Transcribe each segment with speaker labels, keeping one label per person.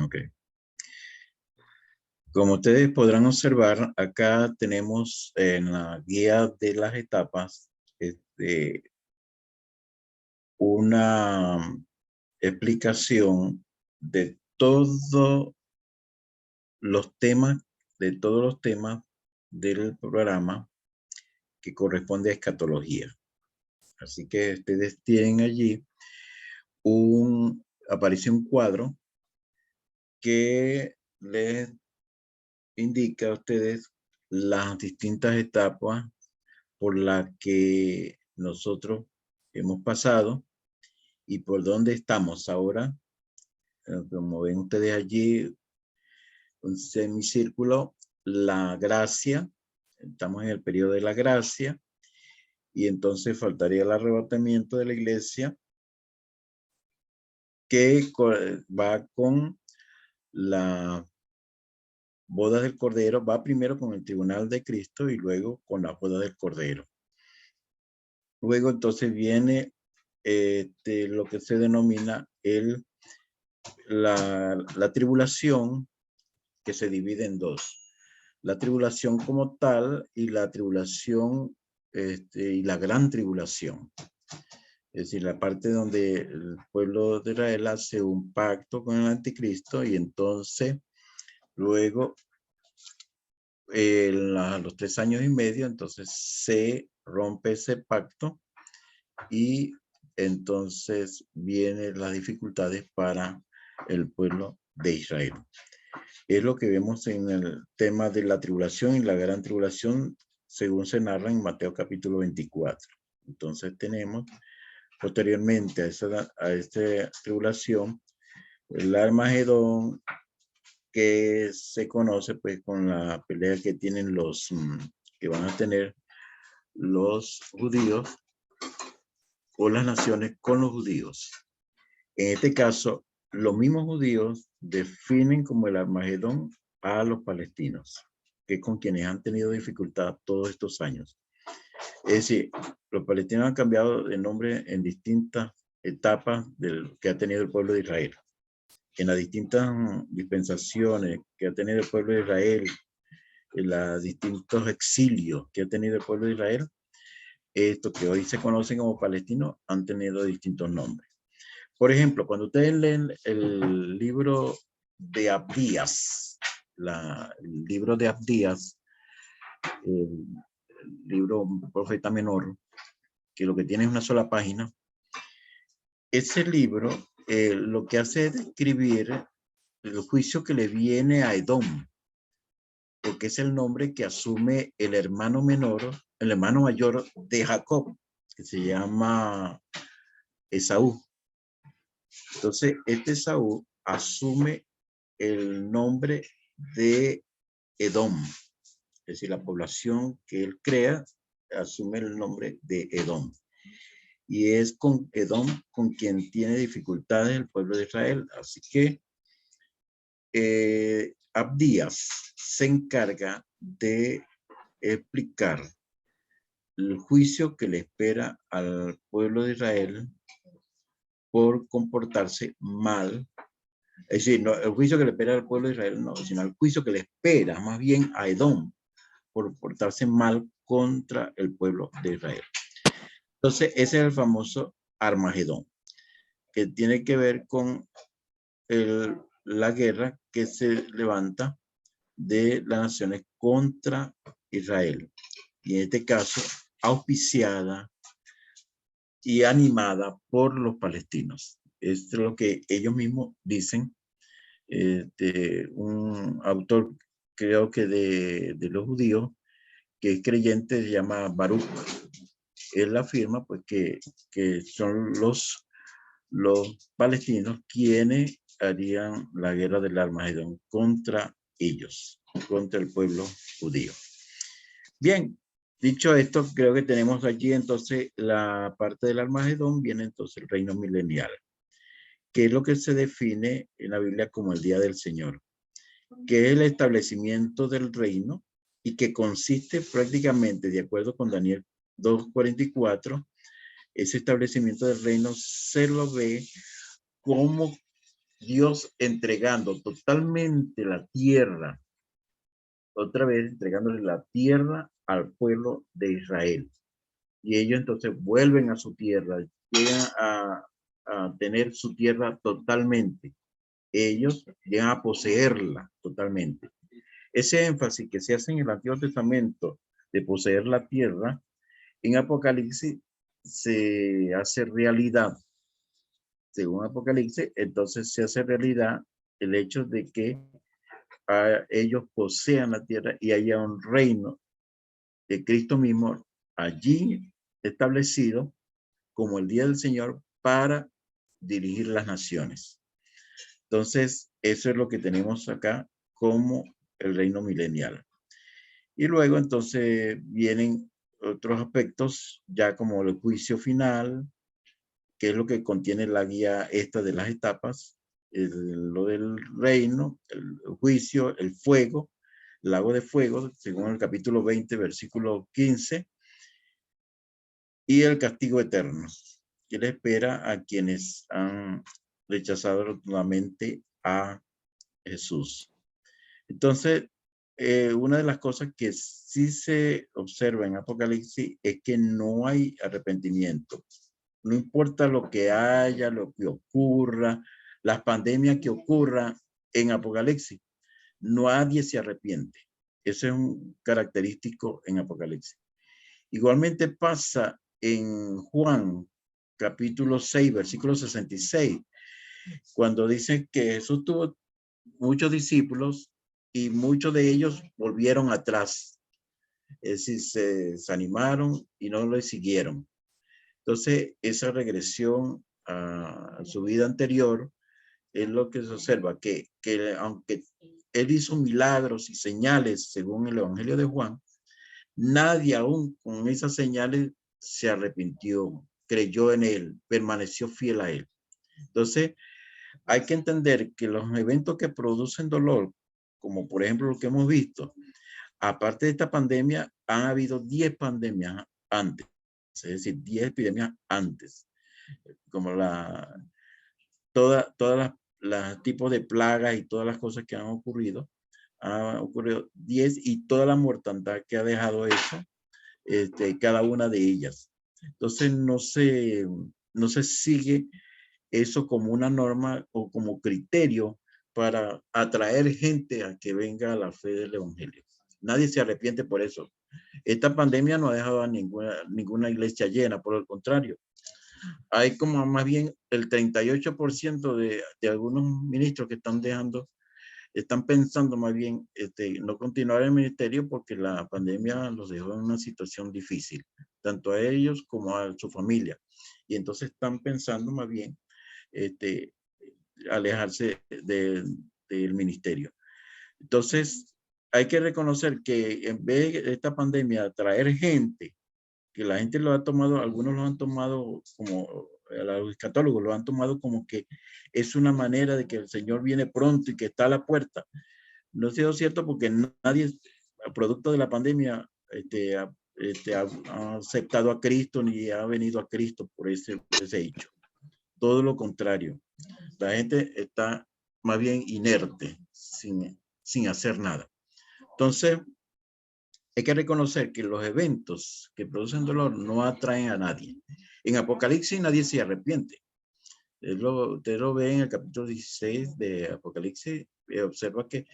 Speaker 1: Ok. Como ustedes podrán observar, acá tenemos en la guía de las etapas una explicación de todos los temas, del programa que corresponde a escatología. Así que ustedes tienen allí aparece un cuadro que les indica a ustedes las distintas etapas por las que nosotros hemos pasado y por dónde estamos ahora. Como ven ustedes allí, un semicírculo, la gracia, estamos en el periodo de la gracia, y entonces faltaría el arrebatamiento de la iglesia, que va con la boda del Cordero, va primero con el tribunal de Cristo y luego con la boda del Cordero. Luego entonces viene lo que se denomina la tribulación, que se divide en dos. La tribulación como tal y la tribulación y la gran tribulación. Es decir, la parte donde el pueblo de Israel hace un pacto con el anticristo y entonces luego los 3 años y medio, entonces se rompe ese pacto y entonces vienen las dificultades para el pueblo de Israel. Es lo que vemos en el tema de la tribulación y la gran tribulación, según se narra en Mateo capítulo 24. Entonces tenemos posteriormente a esta tribulación el Armagedón, que se conoce pues con la pelea que tienen que van a tener los judíos o las naciones con los judíos. En este caso, los mismos judíos definen como el Armagedón a los palestinos, que con quienes han tenido dificultad todos estos años. Es decir, los palestinos han cambiado de nombre en distintas etapas que ha tenido el pueblo de Israel. En las distintas dispensaciones que ha tenido el pueblo de Israel, en los distintos exilios que ha tenido el pueblo de Israel, estos que hoy se conocen como palestinos han tenido distintos nombres. Por ejemplo, cuando ustedes leen el libro de Abdías, el libro de Abdías, el libro Profeta Menor, que lo que tiene es una sola página, ese libro lo que hace es describir el juicio que le viene a Edom, porque es el nombre que asume el hermano mayor de Jacob, que se llama Esaú. Entonces, este Esaú asume el nombre de Edom, es decir, la población que él crea asume el nombre de Edom. Y es con Edom con quien tiene dificultades el pueblo de Israel. Así que Abdías se encarga de explicar el juicio que le espera al pueblo de Israel por comportarse mal. Es decir, no, el juicio que le espera al pueblo de Israel no, sino el juicio que le espera más bien a Edom por portarse mal contra el pueblo de Israel. Entonces, ese es el famoso Armagedón, que tiene que ver con la guerra que se levanta de las naciones contra Israel. Y en este caso, auspiciada y animada por los palestinos. Esto es lo que ellos mismos dicen. De un autor, creo que de los judíos, que es creyente, se llama Baruch. Él afirma pues que son los palestinos quienes harían la guerra del Armagedón contra ellos, contra el pueblo judío. Bien, dicho esto, creo que tenemos allí entonces la parte del Armagedón, viene entonces el reino milenial, que es lo que se define en la Biblia como el día del Señor, que es el establecimiento del reino y que consiste prácticamente, de acuerdo con Daniel 2:44, ese establecimiento del reino se lo ve como Dios entregando totalmente la tierra, otra vez entregándole la tierra al pueblo de Israel. Y ellos entonces vuelven a su tierra, llegan a tener su tierra totalmente. Ellos llegan a poseerla totalmente. Ese énfasis que se hace en el Antiguo Testamento de poseer la tierra, en Apocalipsis se hace realidad. Según Apocalipsis, entonces se hace realidad el hecho de que ellos posean la tierra y haya un reino de Cristo mismo allí establecido como el día del Señor para dirigir las naciones. Entonces, eso es lo que tenemos acá como el reino milenial. Y luego entonces vienen otros aspectos ya como el juicio final, que es lo que contiene la guía esta de las etapas, lo del reino, el juicio, el fuego, el lago de fuego, según el capítulo 20, versículo 15, y el castigo eterno, que le espera a quienes han rechazado rotundamente a Jesús. Entonces, una de las cosas que sí se observa en Apocalipsis es que no hay arrepentimiento. No importa lo que haya, lo que ocurra, las pandemias que ocurran en Apocalipsis, nadie se arrepiente. Ese es un característico en Apocalipsis. Igualmente pasa en Juan, capítulo 6, versículo 66, cuando dice que Jesús tuvo muchos discípulos y muchos de ellos volvieron atrás. Es decir, se desanimaron y no le siguieron. Entonces, esa regresión a su vida anterior es lo que se observa, que aunque él hizo milagros y señales según el Evangelio de Juan, nadie aún con esas señales se arrepintió, creyó en él, permaneció fiel a él. Entonces, hay que entender que los eventos que producen dolor, como por ejemplo lo que hemos visto, aparte de esta pandemia, han habido 10 pandemias antes, es decir, 10 epidemias antes, como todas las tipos de plagas y todas las cosas que han ocurrido 10 y toda la mortandad que ha dejado eso, cada una de ellas. Entonces no se sigue eso como una norma o como criterio para atraer gente a que venga a la fe del evangelio. Nadie se arrepiente por eso. Esta pandemia no ha dejado a ninguna iglesia llena, por el contrario. Hay como más bien el 38% de algunos ministros que están pensando más bien no continuar el ministerio porque la pandemia los dejó en una situación difícil, tanto a ellos como a su familia. Y entonces están pensando más bien alejarse del ministerio. Entonces, hay que reconocer que en vez de esta pandemia traer gente, que la gente lo ha tomado, algunos lo han tomado como, los escatólogos lo han tomado como que es una manera de que el Señor viene pronto y que está a la puerta. No ha sido cierto porque nadie, producto de la pandemia, ha aceptado a Cristo ni ha venido a Cristo por ese hecho. Todo lo contrario. La gente está más bien inerte, sin hacer nada. Entonces, hay que reconocer que los eventos que producen dolor no atraen a nadie. En Apocalipsis nadie se arrepiente. Usted lo ve en el capítulo 16 de Apocalipsis, observa que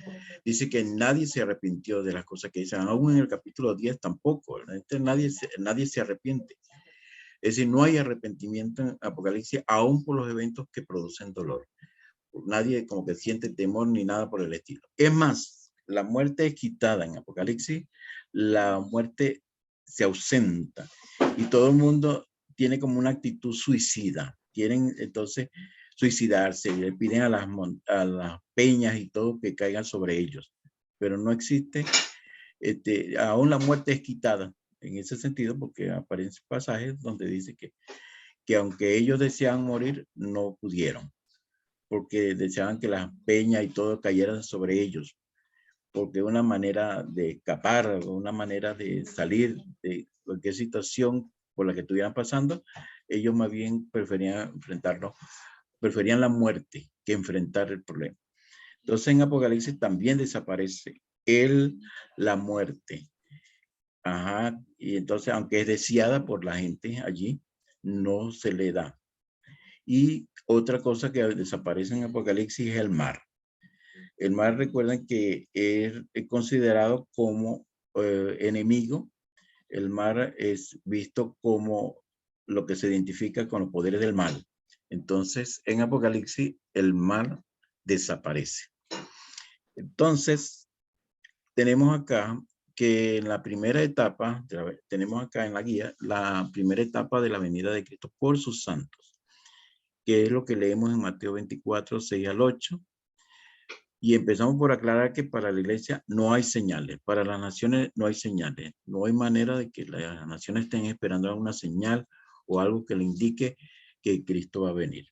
Speaker 1: dice que nadie se arrepintió de las cosas que dicen. Aún en el capítulo 10 tampoco. Nadie se arrepiente. Es decir, no hay arrepentimiento en Apocalipsis, aún por los eventos que producen dolor. Nadie como que siente temor ni nada por el estilo. Es más, la muerte es quitada en Apocalipsis, la muerte se ausenta y todo el mundo tiene como una actitud suicida. Quieren entonces suicidarse y le piden a las peñas y todo que caigan sobre ellos. Pero no existe, aún la muerte es quitada en ese sentido porque aparecen pasajes donde dice que aunque ellos deseaban morir, no pudieron porque deseaban que las peñas y todo cayeran sobre ellos, porque una manera de escapar, una manera de salir de cualquier situación por la que estuvieran pasando, ellos más bien preferían enfrentarlo preferían la muerte que enfrentar el problema. Entonces en Apocalipsis también desaparece la muerte. Ajá, y entonces aunque es deseada por la gente allí, no se le da. Y otra cosa que desaparece en Apocalipsis es el mar. El mar, recuerden que es considerado como enemigo. El mar es visto como lo que se identifica con los poderes del mal. Entonces, en Apocalipsis, el mar desaparece. Entonces, tenemos acá que en la primera etapa, tenemos acá en la guía, la primera etapa de la venida de Cristo por sus santos, que es lo que leemos en Mateo 24, 6 al 8. Y empezamos por aclarar que para la iglesia no hay señales, para las naciones no hay señales, no hay manera de que las naciones estén esperando alguna señal o algo que le indique que Cristo va a venir.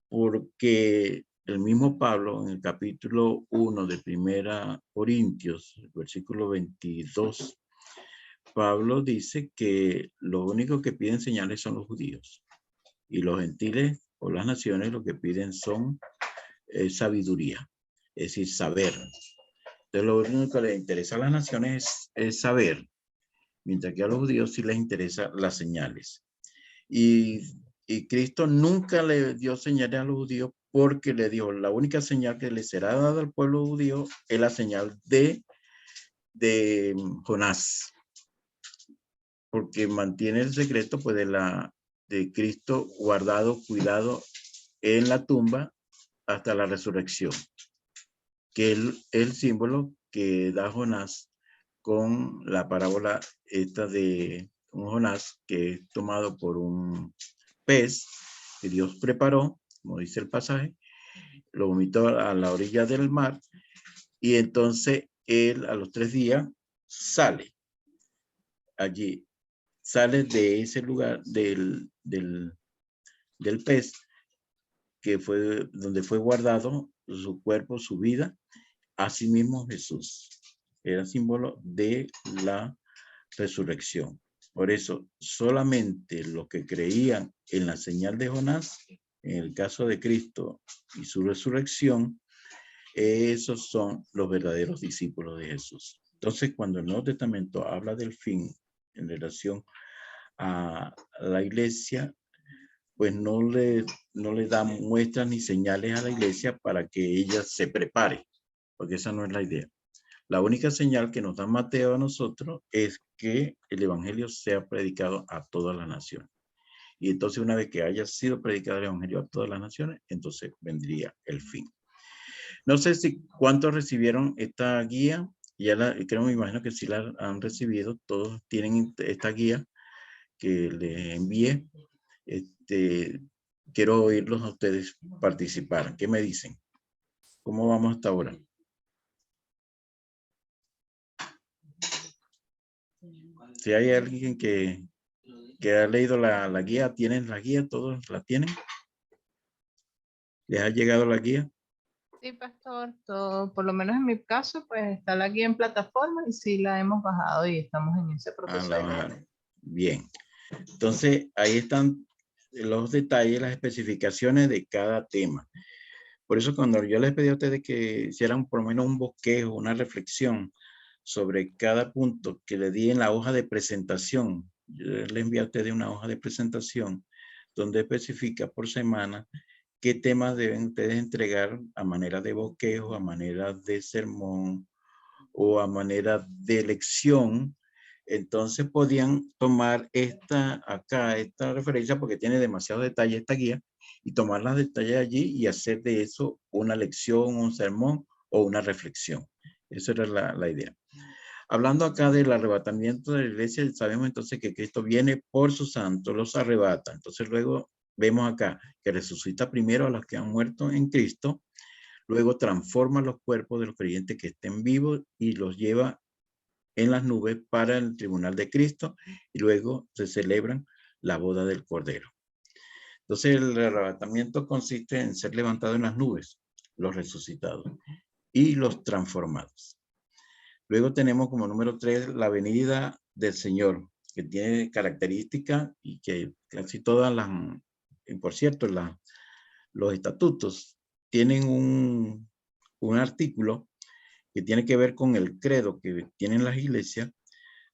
Speaker 1: Porque el mismo Pablo en el capítulo 1 de Primera Corintios, versículo 22, Pablo dice que lo único que piden señales son los judíos y los gentiles o las naciones lo que piden son sabiduría, es decir, saber. Entonces lo único que les interesa a las naciones es saber, mientras que a los judíos sí les interesan las señales. Y Cristo nunca le dio señales a los judíos porque le dio la única señal que le será dada al pueblo judío es la señal de Jonás, porque mantiene el secreto pues de Cristo guardado, cuidado en la tumba hasta la resurrección, que es el símbolo que da Jonás con la parábola esta de un Jonás que es tomado por un pez que Dios preparó, como dice el pasaje, lo vomitó a la orilla del mar y entonces él a los 3 días sale allí, sale de ese lugar del pez que fue donde fue guardado su cuerpo, su vida. Asimismo Jesús era símbolo de la resurrección. Por eso, solamente los que creían en la señal de Jonás, en el caso de Cristo y su resurrección, esos son los verdaderos discípulos de Jesús. Entonces, cuando el Nuevo Testamento habla del fin en relación a la iglesia, pues no le da muestras ni señales a la iglesia para que ella se prepare, porque esa no es la idea. La única señal que nos da Mateo a nosotros es que el evangelio sea predicado a todas las naciones. Y entonces una vez que haya sido predicado el evangelio a todas las naciones, entonces vendría el fin. No sé si cuántos recibieron esta guía. Ya me imagino que sí la han recibido. Todos tienen esta guía que les envié. Quiero oírlos a ustedes participar. ¿Qué me dicen? ¿Cómo vamos hasta ahora? Si hay alguien que ha leído la guía, ¿tienen la guía? ¿Todos la tienen? ¿Les ha llegado la guía?
Speaker 2: Sí, pastor, todo, por lo menos en mi caso, pues está la guía en plataforma y sí la hemos bajado y estamos en ese proceso.
Speaker 1: La bajaron. Bien. Entonces, ahí están los detalles, las especificaciones de cada tema. Por eso cuando yo les pedí a ustedes que hicieran por lo menos un bosquejo, una reflexión sobre cada punto que le di en la hoja de presentación, yo les envié a ustedes una hoja de presentación donde especifica por semana qué temas deben ustedes entregar a manera de bosquejo, a manera de sermón o a manera de lección. Entonces podían tomar esta referencia porque tiene demasiado detalle esta guía y tomar los detalles allí y hacer de eso una lección, un sermón o una reflexión. Esa era la idea. Hablando acá del arrebatamiento de la iglesia, sabemos entonces que Cristo viene por sus santos, los arrebata. Entonces luego vemos acá que resucita primero a los que han muerto en Cristo, luego transforma los cuerpos de los creyentes que estén vivos y los lleva en las nubes para el tribunal de Cristo y luego se celebran la boda del Cordero. Entonces el arrebatamiento consiste en ser levantado en las nubes, los resucitados y los transformados. Luego tenemos como número 3 la venida del Señor, que tiene características y que casi todas las, por cierto, los estatutos tienen un artículo que tiene que ver con el credo que tienen las iglesias,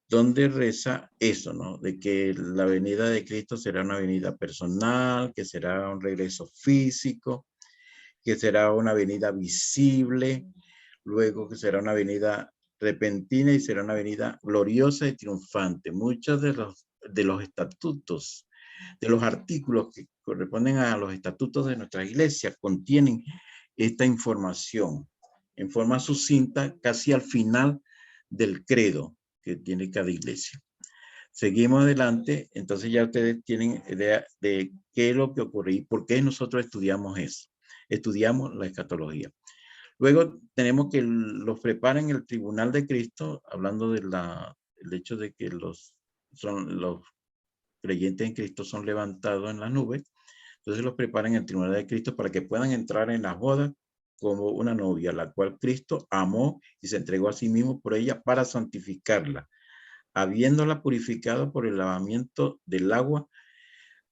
Speaker 1: donde reza eso, ¿no? De que la venida de Cristo será una venida personal, que será un regreso físico, que será una venida visible, luego que será una venida repentina y será una venida gloriosa y triunfante. Muchos de los estatutos, de los artículos que corresponden a los estatutos de nuestra iglesia contienen esta información en forma sucinta, casi al final del credo que tiene cada iglesia. Seguimos adelante, entonces ya ustedes tienen idea de qué es lo que ocurre y por qué nosotros estudiamos eso. Estudiamos la escatología. Luego tenemos que los preparan en el tribunal de Cristo, hablando de el hecho de que los creyentes en Cristo son levantados en las nubes. Entonces los preparan en el tribunal de Cristo para que puedan entrar en las bodas como una novia, la cual Cristo amó y se entregó a sí mismo por ella para santificarla, habiéndola purificado por el lavamiento del agua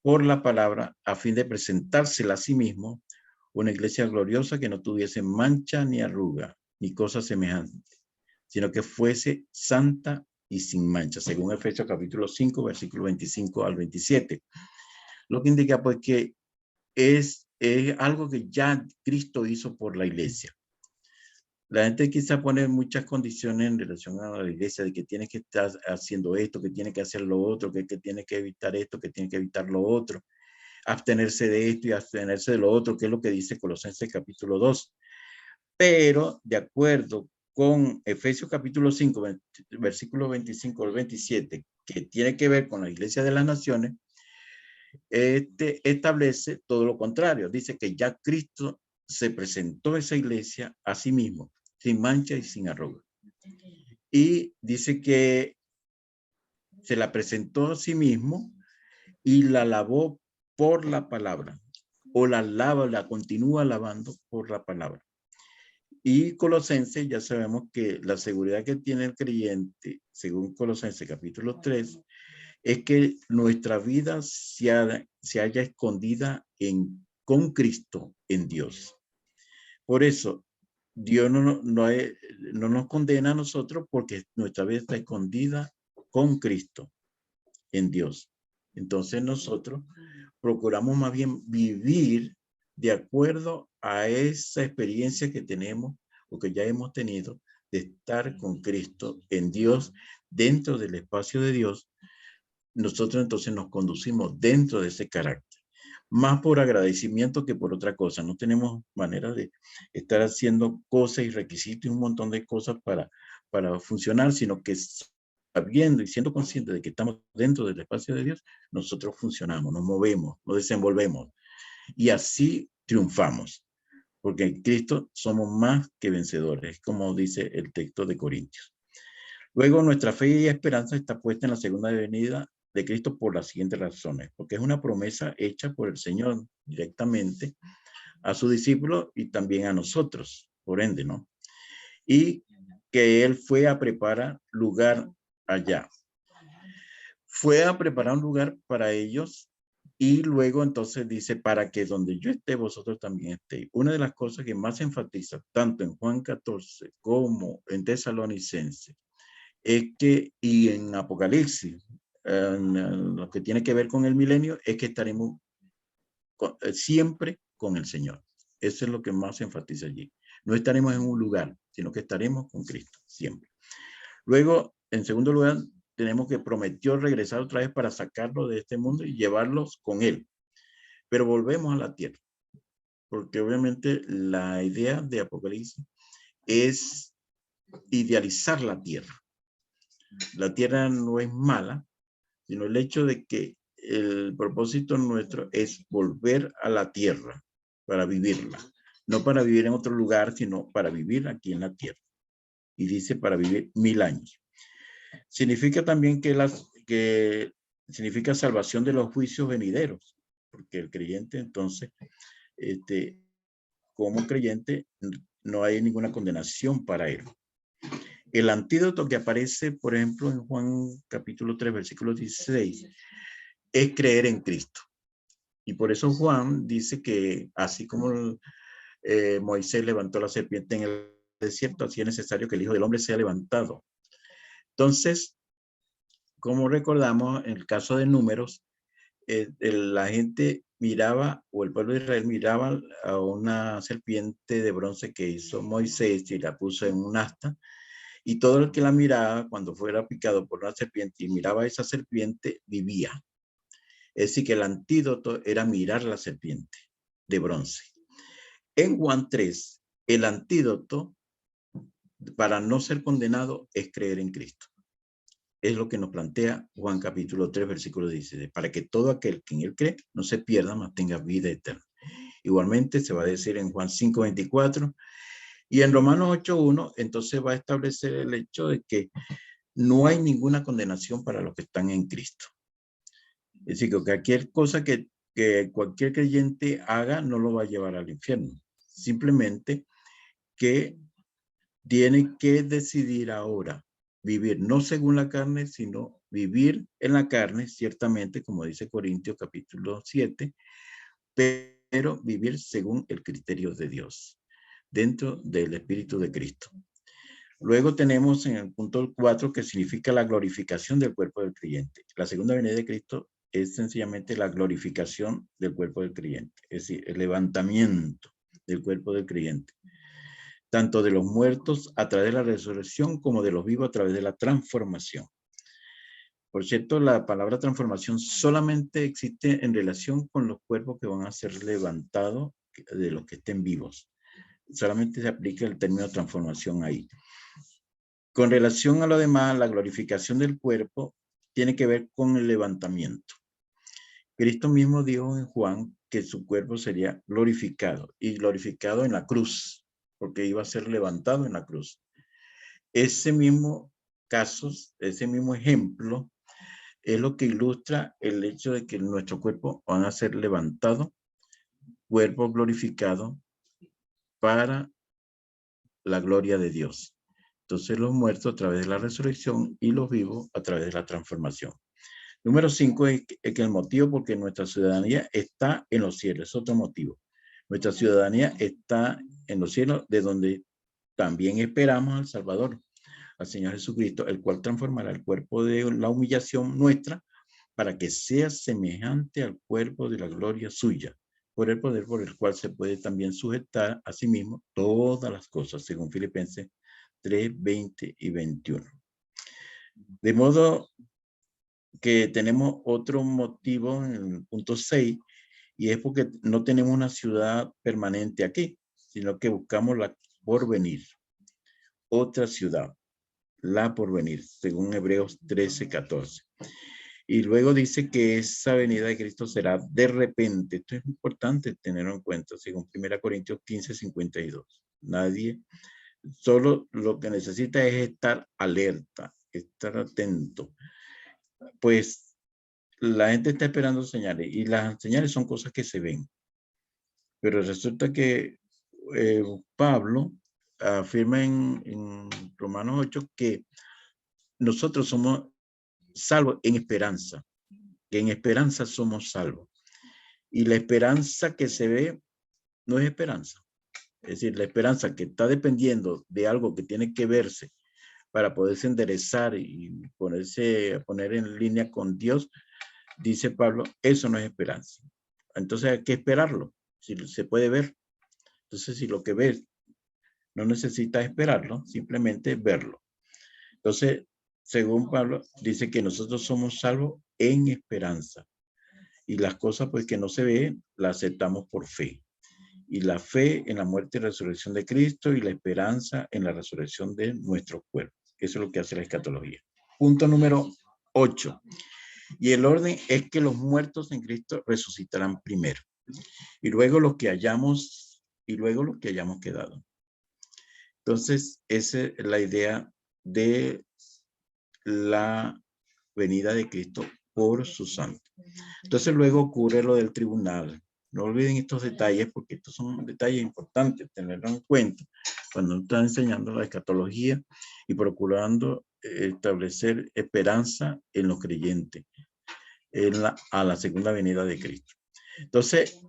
Speaker 1: por la palabra, a fin de presentársela a sí mismo una iglesia gloriosa que no tuviese mancha ni arruga, ni cosa semejante, sino que fuese santa y sin mancha, según Efesios capítulo 5, versículo 25 al 27. Lo que indica pues que es algo que ya Cristo hizo por la iglesia. La gente quizá pone muchas condiciones en relación a la iglesia, de que tiene que estar haciendo esto, que tiene que hacer lo otro, que tiene que evitar esto, que tiene que evitar lo otro, abstenerse de esto y abstenerse de lo otro, que es lo que dice Colosenses capítulo 2. Pero de acuerdo con Efesios capítulo 5, versículo 25 al 27, que tiene que ver con la iglesia de las naciones, establece todo lo contrario. Dice que ya Cristo se presentó a esa iglesia a sí mismo, sin mancha y sin arruga. Y dice que se la presentó a sí mismo y la lavó por la palabra, o la continúa lavando por la palabra. Y Colosenses, ya sabemos que la seguridad que tiene el creyente, según Colosenses capítulo 3, es que nuestra vida se haya escondida con Cristo en Dios. Por eso, Dios no nos condena a nosotros porque nuestra vida está escondida con Cristo en Dios. Entonces nosotros procuramos más bien vivir de acuerdo a esa experiencia que tenemos o que ya hemos tenido de estar con Cristo en Dios, dentro del espacio de Dios. Nosotros entonces nos conducimos dentro de ese carácter, más por agradecimiento que por otra cosa. No tenemos manera de estar haciendo cosas y requisitos y un montón de cosas para funcionar, sino que sabiendo y siendo conscientes de que estamos dentro del espacio de Dios, nosotros funcionamos, nos movemos, nos desenvolvemos y así triunfamos, porque en Cristo somos más que vencedores, como dice el texto de Corintios. Luego, nuestra fe y esperanza está puesta en la segunda venida de Cristo por las siguientes razones, porque es una promesa hecha por el Señor directamente a sus discípulos y también a nosotros, por ende, ¿no? Y que Él fue a preparar lugar allá. Fue a preparar un lugar para ellos y luego entonces dice, para que donde yo esté, vosotros también estéis. Una de las cosas que más enfatiza, tanto en Juan 14 como en Tesalonicenses, es que, y en Apocalipsis, en lo que tiene que ver con el milenio, es que estaremos siempre con el Señor. Eso es lo que más se enfatiza allí. No estaremos en un lugar, sino que estaremos con Cristo, siempre. Luego, en segundo lugar, tenemos que prometió regresar otra vez para sacarlos de este mundo y llevarlos con Él. Pero volvemos a la tierra, porque obviamente la idea de Apocalipsis es idealizar la tierra. La tierra no es mala, sino el hecho de que el propósito nuestro es volver a la tierra para vivirla. No para vivir en otro lugar, sino para vivir aquí en la tierra. Y dice para vivir 1000 años. Significa también que significa salvación de los juicios venideros, porque el creyente entonces, como creyente, no hay ninguna condenación para él. El antídoto que aparece, por ejemplo, en Juan capítulo 3, versículo 16, es creer en Cristo. Y por eso Juan dice que así como Moisés levantó la serpiente en el desierto, así es necesario que el Hijo del Hombre sea levantado. Entonces, como recordamos, en el caso de Números, la gente miraba, o el pueblo de Israel miraba a una serpiente de bronce que hizo Moisés y la puso en un asta, y todo el que la miraba, cuando fuera picado por una serpiente y miraba a esa serpiente, vivía. Es decir, que el antídoto era mirar la serpiente de bronce. En Juan 3, el antídoto para no ser condenado es creer en Cristo. Es lo que nos plantea Juan capítulo 3, versículo 16, para que todo aquel que en él cree no se pierda, mas tenga vida eterna. Igualmente se va a decir en Juan 5, 24, y en Romanos 8, 1, entonces va a establecer el hecho de que no hay ninguna condenación para los que están en Cristo. Es decir, que cualquier cosa que cualquier creyente haga no lo va a llevar al infierno. Simplemente que tiene que decidir ahora vivir no según la carne, sino vivir en la carne, ciertamente, como dice Corintios capítulo 7, pero vivir según el criterio de Dios, dentro del Espíritu de Cristo. Luego tenemos en el punto 4 que significa la glorificación del cuerpo del creyente. La segunda venida de Cristo es sencillamente la glorificación del cuerpo del creyente, es decir, el levantamiento del cuerpo del creyente, tanto de los muertos a través de la resurrección como de los vivos a través de la transformación. Por cierto, la palabra transformación solamente existe en relación con los cuerpos que van a ser levantados de los que estén vivos. Solamente se aplica el término transformación ahí. Con relación a lo demás, la glorificación del cuerpo tiene que ver con el levantamiento. Cristo mismo dijo en Juan que su cuerpo sería glorificado, y glorificado en la cruz, porque iba a ser levantado en la cruz. Ese mismo caso, ese mismo ejemplo, es lo que ilustra el hecho de que nuestro cuerpo van a ser levantado, cuerpo glorificado para la gloria de Dios. Entonces los muertos a través de la resurrección y los vivos a través de la transformación. Número 5 es que el motivo porque nuestra ciudadanía está en los cielos, es otro motivo. Nuestra ciudadanía está en los cielos, de donde también esperamos al Salvador, al Señor Jesucristo, el cual transformará el cuerpo de la humillación nuestra para que sea semejante al cuerpo de la gloria suya, por el poder por el cual se puede también sujetar a sí mismo todas las cosas, según Filipenses 3, 20 y 21. De modo que tenemos otro motivo en el punto 6, y es porque no tenemos una ciudad permanente aquí, sino que buscamos la porvenir, otra ciudad, la porvenir, según Hebreos 13, 14. Y luego dice que esa venida de Cristo será de repente. Esto es importante tenerlo en cuenta, según 1 Corintios 15, 52. Nadie, solo lo que necesita es estar alerta, estar atento. Pues la gente está esperando señales, y las señales son cosas que se ven. Pero resulta que Pablo afirma en Romanos 8 que nosotros somos salvos en esperanza, que en esperanza somos salvos. Y la esperanza que se ve no es esperanza. Es decir, la esperanza que está dependiendo de algo que tiene que verse para poderse enderezar y poner en línea con Dios, dice Pablo, eso no es esperanza. Entonces hay que esperarlo, si se puede ver. Entonces, si lo que ves no necesita esperarlo, simplemente verlo. Entonces, según Pablo, dice que nosotros somos salvos en esperanza. Y las cosas pues que no se ven, las aceptamos por fe. Y la fe en la muerte y resurrección de Cristo, y la esperanza en la resurrección de nuestro cuerpo. Eso es lo que hace la escatología. Punto número 8. Y el orden es que los muertos en Cristo resucitarán primero, y luego los que hayamos quedado. Entonces, esa es la idea de la venida de Cristo por su santo. Entonces luego ocurre lo del tribunal. No olviden estos detalles, porque estos son detalles importantes tenerlo en cuenta cuando uno está enseñando la escatología y procurando establecer esperanza en los creyentes a la segunda venida de Cristo. Entonces,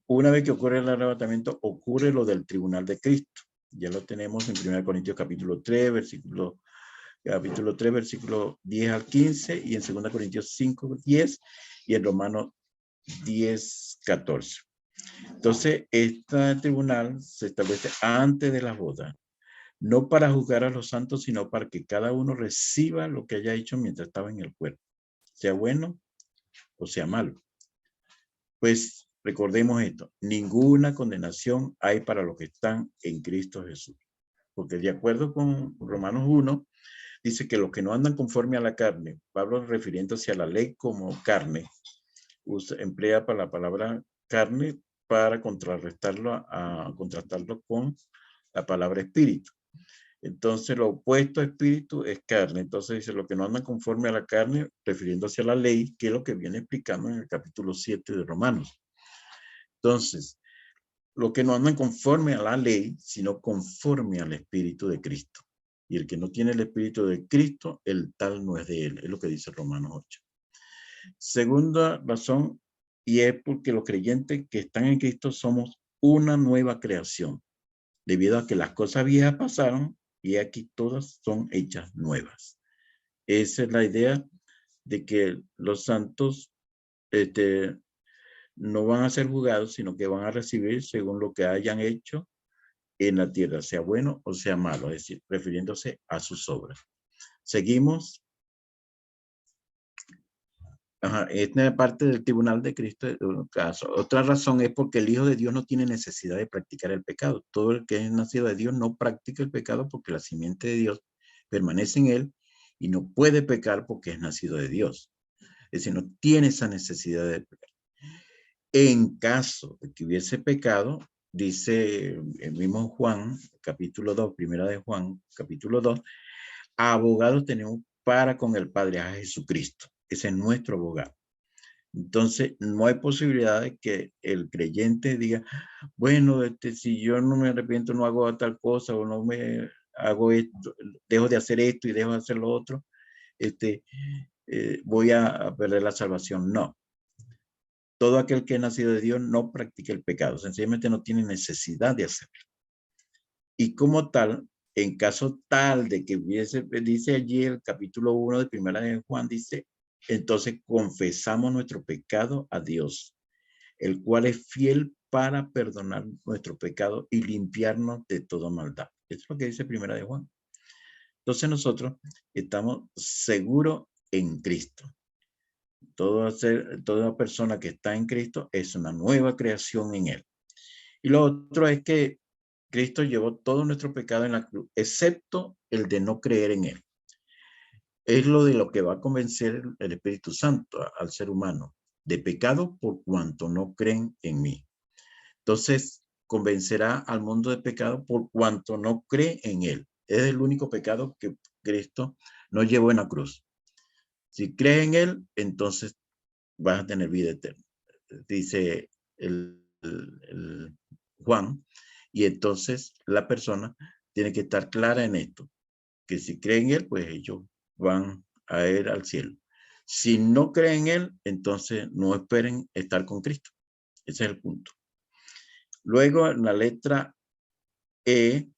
Speaker 1: una vez que ocurre el arrebatamiento, ocurre lo del tribunal de Cristo. Ya lo tenemos en 1 Corintios capítulo 3, versículo 10 al 15, y en 2 Corintios 5, 10, y en Romanos 10, 14. Entonces, este tribunal se establece antes de las bodas, no para juzgar a los santos, sino para que cada uno reciba lo que haya hecho mientras estaba en el cuerpo, sea bueno o sea malo. Pues recordemos esto, ninguna condenación hay para los que están en Cristo Jesús. Porque de acuerdo con Romanos 1, dice que los que no andan conforme a la carne, Pablo refiriéndose a la ley como carne, emplea para la palabra carne para contrarrestarlo, contrastarlo con la palabra espíritu. Entonces, lo opuesto a espíritu es carne. Entonces, dice, lo que no andan conforme a la carne, refiriéndose a la ley, que es lo que viene explicando en el capítulo 7 de Romanos. Entonces, lo que no andan conforme a la ley, sino conforme al espíritu de Cristo. Y el que no tiene el espíritu de Cristo, el tal no es de él. Es lo que dice Romanos 8. Segunda razón, y es porque los creyentes que están en Cristo somos una nueva creación, debido a que las cosas viejas pasaron y aquí todas son hechas nuevas. Esa es la idea de que los santos no van a ser juzgados, sino que van a recibir según lo que hayan hecho en la tierra, sea bueno o sea malo, es decir, refiriéndose a sus obras. Seguimos. Esta es parte del tribunal de Cristo. Caso. Otra razón es porque el Hijo de Dios no tiene necesidad de practicar el pecado. Todo el que es nacido de Dios no practica el pecado porque la simiente de Dios permanece en él y no puede pecar porque es nacido de Dios. Es decir, no tiene esa necesidad de pecar. En caso de que hubiese pecado, dice el mismo Juan, capítulo 2, primera de Juan, capítulo 2, abogados tenemos para con el Padre, a Jesucristo. Ese es nuestro abogado. Entonces, no hay posibilidad de que el creyente diga, bueno, si yo no me arrepiento, no hago tal cosa, o no me hago esto, dejo de hacer esto y dejo de hacer lo otro, voy a perder la salvación. No. Todo aquel que es nacido de Dios no practica el pecado, sencillamente no tiene necesidad de hacerlo. Y como tal, en caso tal de que hubiese, dice allí el capítulo 1 de Primera de Juan, dice, entonces confesamos nuestro pecado a Dios, el cual es fiel para perdonar nuestro pecado y limpiarnos de toda maldad. Eso es lo que dice Primera de Juan. Entonces nosotros estamos seguros en Cristo. Toda persona que está en Cristo es una nueva creación en él. Y lo otro es que Cristo llevó todo nuestro pecado en la cruz, excepto el de no creer en él. Es lo de lo que va a convencer el Espíritu Santo al ser humano, de pecado por cuanto no creen en mí. Entonces, convencerá al mundo de pecado por cuanto no cree en él. Es el único pecado que Cristo no llevó en la cruz. Si cree en él, entonces vas a tener vida eterna, dice el Juan. Y entonces la persona tiene que estar clara en esto, que si creen en él, pues ellos van a ir al cielo. Si no creen en él, entonces no esperen estar con Cristo. Ese es el punto. Luego, en la letra E,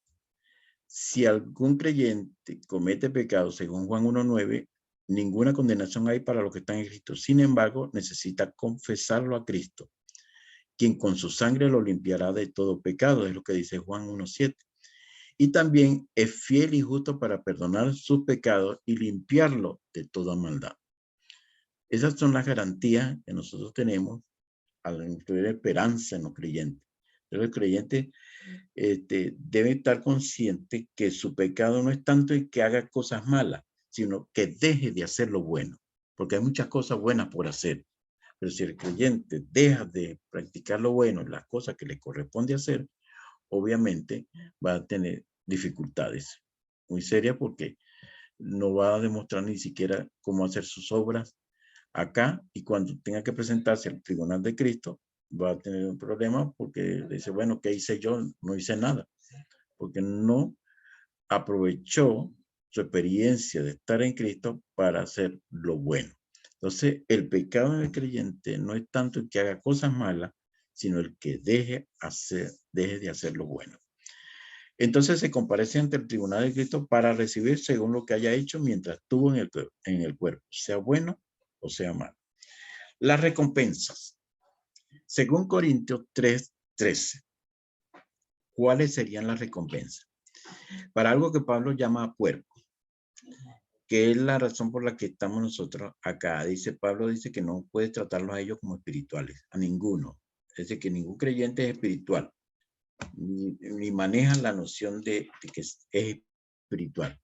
Speaker 1: si algún creyente comete pecado, según Juan 1:9, ninguna condenación hay para los que están en Cristo. Sin embargo, necesita confesarlo a Cristo, quien con su sangre lo limpiará de todo pecado, es lo que dice Juan 1:7. Y también es fiel y justo para perdonar sus pecados y limpiarlo de toda maldad. Esas son las garantías que nosotros tenemos al incluir esperanza en los creyentes. Pero el creyente debe estar consciente que su pecado no es tanto en que haga cosas malas, sino que deje de hacer lo bueno, porque hay muchas cosas buenas por hacer. Pero si el creyente deja de practicar lo bueno, las cosas que le corresponde hacer, obviamente va a tener dificultades muy serias porque no va a demostrar ni siquiera cómo hacer sus obras acá, y cuando tenga que presentarse al tribunal de Cristo va a tener un problema porque dice, bueno, ¿qué hice yo? No hice nada, porque no aprovechó su experiencia de estar en Cristo para hacer lo bueno. Entonces, el pecado del creyente no es tanto el que haga cosas malas, sino el que deje de hacer lo bueno. Entonces se comparece ante el tribunal de Cristo para recibir según lo que haya hecho mientras estuvo en el cuerpo, sea bueno o sea malo. Las recompensas. Según Corintios 3:13, ¿cuáles serían las recompensas? Para algo que Pablo llama cuerpo, que es la razón por la que estamos nosotros acá. Pablo dice que no puede tratarlos a ellos como espirituales, a ninguno. Es decir, que ningún creyente es espiritual, ni maneja la noción de que es espiritual,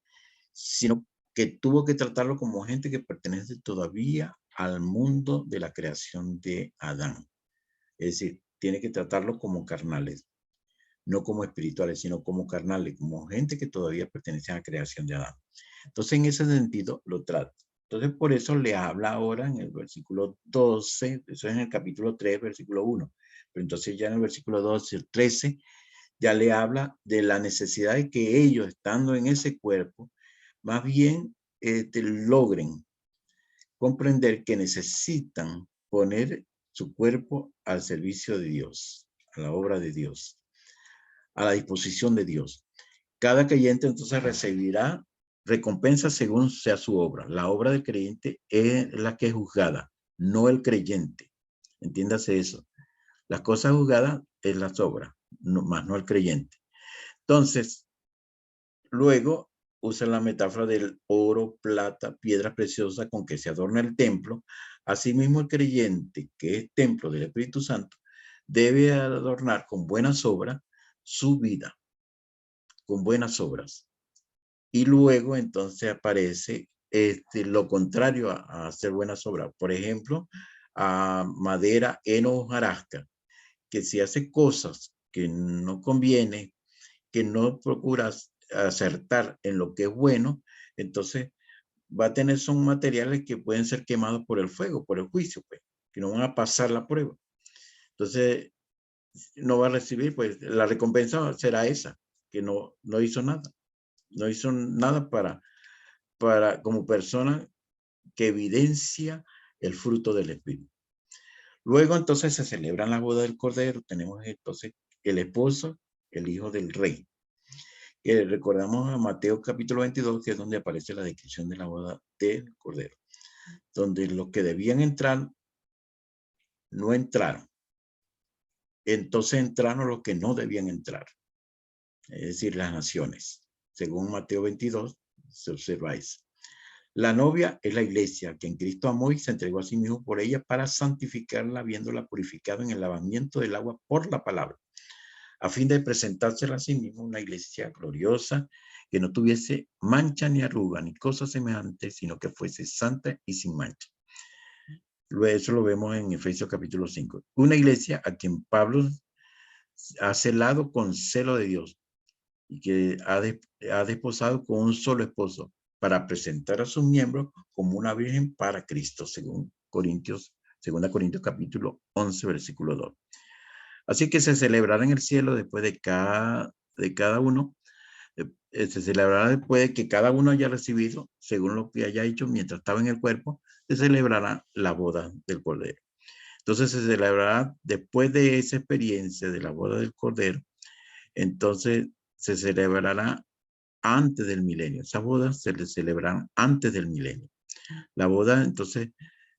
Speaker 1: sino que tuvo que tratarlo como gente que pertenece todavía al mundo de la creación de Adán. Es decir, tiene que tratarlo como carnales, no como espirituales, sino como carnales, como gente que todavía pertenece a la creación de Adán. Entonces, en ese sentido, lo trata. Entonces, por eso le habla ahora en el versículo 12, eso es en el capítulo 3, versículo 1. Pero entonces ya en el versículo 12, 13, ya le habla de la necesidad de que ellos, estando en ese cuerpo, más bien logren comprender que necesitan poner su cuerpo al servicio de Dios, a la obra de Dios, a la disposición de Dios. Cada creyente entonces recibirá recompensa según sea su obra. La obra del creyente es la que es juzgada, no el creyente. Entiéndase eso. Las cosas juzgadas es las obras, más no el creyente. Entonces, luego usa la metáfora del oro, plata, piedra preciosa con que se adorna el templo. Asimismo, el creyente, que es templo del Espíritu Santo, debe adornar con buenas obras su vida, con buenas obras. Y luego entonces aparece lo contrario a hacer buenas obras. Por ejemplo, a madera, heno, hojarasca, que si hace cosas que no conviene, que no procuras acertar en lo que es bueno, entonces va a tener, son materiales que pueden ser quemados por el fuego, por el juicio, pues, que no van a pasar la prueba. Entonces, no va a recibir, pues, la recompensa será esa, que no hizo nada. No hizo nada como persona que evidencia el fruto del Espíritu. Luego, entonces, se celebran la boda del Cordero. Tenemos entonces el esposo, el hijo del rey. Recordamos a Mateo capítulo 22, que es donde aparece la descripción de la boda del Cordero, donde los que debían entrar no entraron. Entonces entraron los que no debían entrar, es decir, las naciones. Según Mateo 22, se observa eso. La novia es la iglesia, que en Cristo amó y se entregó a sí mismo por ella para santificarla, habiéndola purificado en el lavamiento del agua por la palabra, a fin de presentársela a sí mismo una iglesia gloriosa, que no tuviese mancha ni arruga ni cosa semejante, sino que fuese santa y sin mancha. Luego eso lo vemos en Efesios capítulo 5. Una iglesia a quien Pablo ha celado con celo de Dios y que ha desposado con un solo esposo para presentar a sus miembros como una virgen para Cristo, según 2 Corintios capítulo 11, versículo 2. Así que se celebrará en el cielo después de cada uno. Se celebrará después de que cada uno haya recibido, según lo que haya hecho mientras estaba en el cuerpo, se celebrará la boda del Cordero. Entonces se celebrará después de esa experiencia de la boda del Cordero. Entonces se celebrará antes del milenio. Esas bodas se les celebrarán antes del milenio. La boda entonces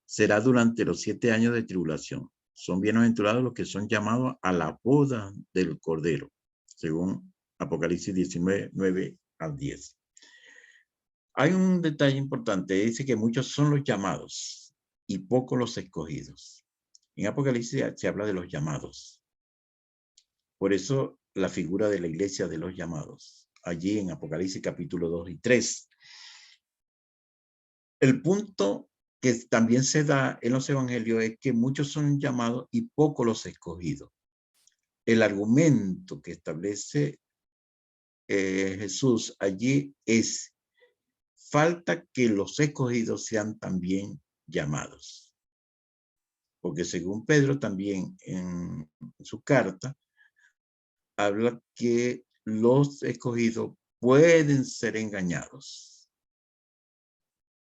Speaker 1: será durante los 7 años de tribulación. Son bienaventurados los que son llamados a la boda del Cordero, según Apocalipsis 19, 9 al 10. Hay un detalle importante, dice que muchos son los llamados y pocos los escogidos. En Apocalipsis se habla de los llamados. Por eso la figura de la iglesia de los llamados, allí en Apocalipsis capítulo 2 y 3. El punto que también se da en los evangelios es que muchos son llamados y pocos los escogidos. El argumento que establece Jesús allí es: falta que los escogidos sean también llamados. Porque según Pedro también en su carta, habla que los escogidos pueden ser engañados.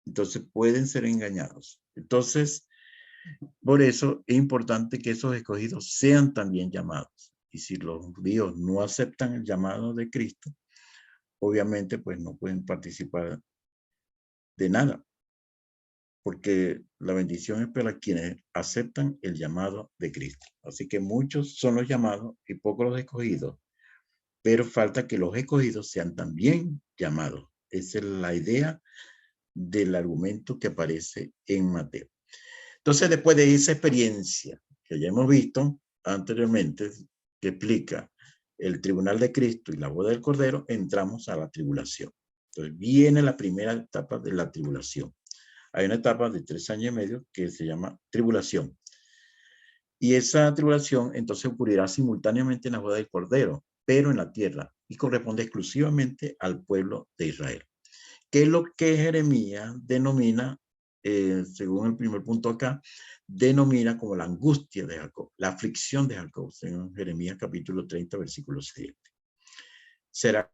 Speaker 1: Entonces pueden ser engañados. Entonces, por eso es importante que esos escogidos sean también llamados. Y si los judíos no aceptan el llamado de Cristo, obviamente pues no pueden participar de nada, porque la bendición es para quienes aceptan el llamado de Cristo. Así que muchos son los llamados y pocos los escogidos, pero falta que los escogidos sean también llamados. Esa es la idea del argumento que aparece en Mateo. Entonces, después de esa experiencia que ya hemos visto anteriormente, que explica el tribunal de Cristo y la boda del Cordero, entramos a la tribulación. Entonces, viene la primera etapa de la tribulación. Hay una etapa de 3 años y medio que se llama tribulación. Y esa tribulación entonces ocurrirá simultáneamente en la boda del Cordero, pero en la tierra, y corresponde exclusivamente al pueblo de Israel. ¿Qué es lo que Jeremías denomina, según el primer punto acá, denomina como la angustia de Jacob, la aflicción de Jacob, según Jeremías capítulo 30, versículo 7? Será